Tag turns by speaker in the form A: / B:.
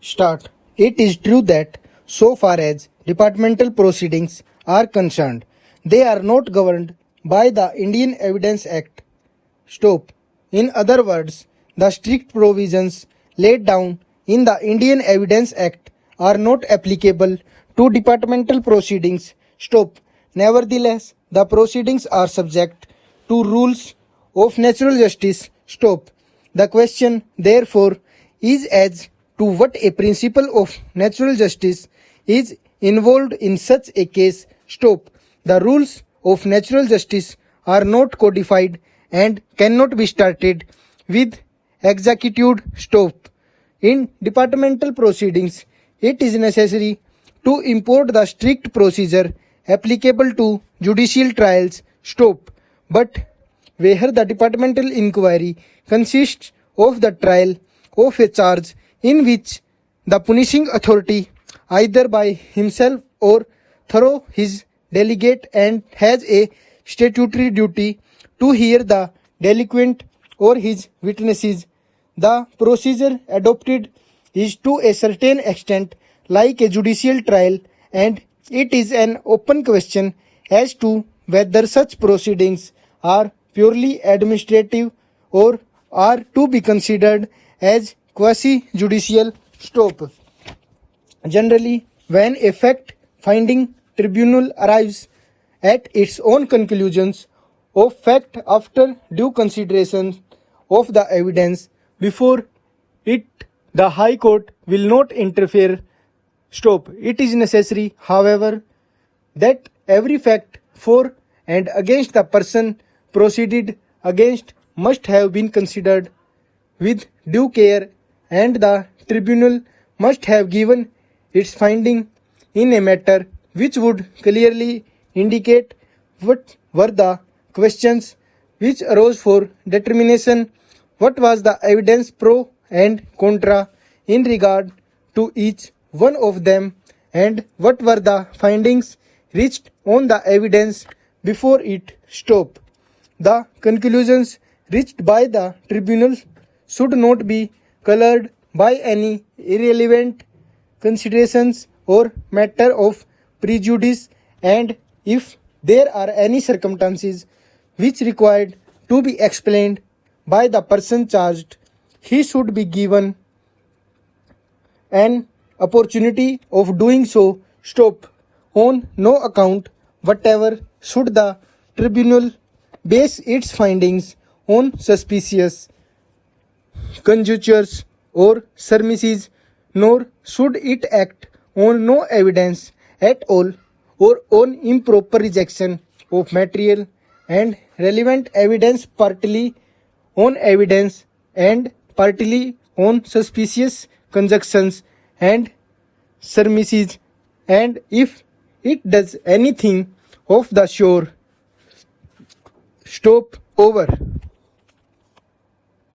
A: Start. It is true that so far as departmental proceedings are concerned, they are not governed by the Indian Evidence Act. Stop. In other words, the strict provisions laid down in the Indian Evidence Act are not applicable to departmental proceedings. Stop. Nevertheless, the proceedings are subject to rules of natural justice. Stop. The question, therefore, is as to what a principle of natural justice is involved in such a case. Stop. The rules of natural justice are not codified and cannot be started with executed. Stop. In departmental proceedings, it is necessary to import the strict procedure applicable to judicial trials. Stop. But where the departmental inquiry consists of the trial of a charge in which the punishing authority, either by himself or through his delegate, and has a statutory duty to hear the delinquent or his witnesses, the procedure adopted is to a certain extent like a judicial trial, and it is an open question as to whether such proceedings are purely administrative or are to be considered as quasi-judicial. Stop. Generally, when a fact-finding tribunal arrives at its own conclusions of fact after due consideration of the evidence before it, the High Court will not interfere. Stop. It is necessary, however, that every fact for and against the person proceeded against must have been considered with due care, and the tribunal must have given its finding in a matter which would clearly indicate what were the questions which arose for determination, what was the evidence pro and contra in regard to each one of them, and what were the findings reached on the evidence before it. Stop. The conclusions reached by the tribunal should not be colored by any irrelevant considerations or matter of prejudice, and if there are any circumstances which required to be explained by the person charged, he should be given an opportunity of doing so. Stop. On no account whatever should the tribunal base its findings on suspicious conjectures or surmises, nor should it act on no evidence at all or on improper rejection of material and relevant evidence, partly on evidence and partly on suspicious conjunctions and surmises, and if it does anything of the sort. Stop. Over.